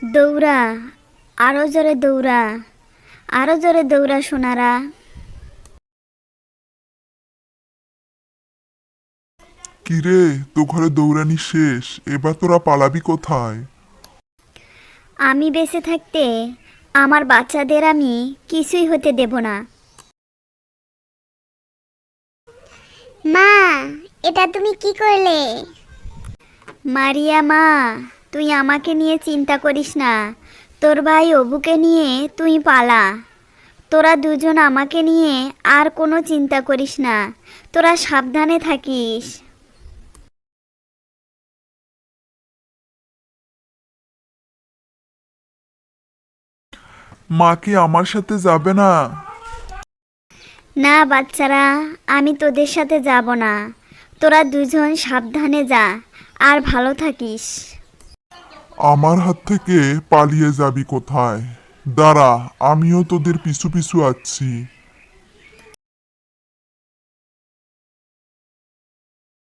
দৌড়া, আরো জোরে দৌড়া, আরো জোরে দৌড়া সোনারা। কিরে, তো ঘরে দৌড়ানি শেষ, এবার তোরা পালাবি কোথায়? আমি বেঁচে থাকতে আমার বাচ্চাদের আমি কিছুই হতে দেব না। মা, এটা তুমি কি করলে? মারিয়া মা, তুই আমাকে নিয়ে চিন্তা করিস না। তোর ভাই অবুকে নিয়ে তুই পালা। তোরা দুজন আমাকে নিয়ে আর কোনো চিন্তা করিস না। তোরা সাবধানে থাকিস। মা কি আমার সাথে যাবে না? না বাচ্চারা, আমি তোদের সাথে যাব না। তোরা দুজন সাবধানে যা আর ভালো থাকিস। আমার হাত থেকে পালিয়ে যাবি কোথায়? দাঁড়া, আমিও তোদের পিছু পিছু আসছি।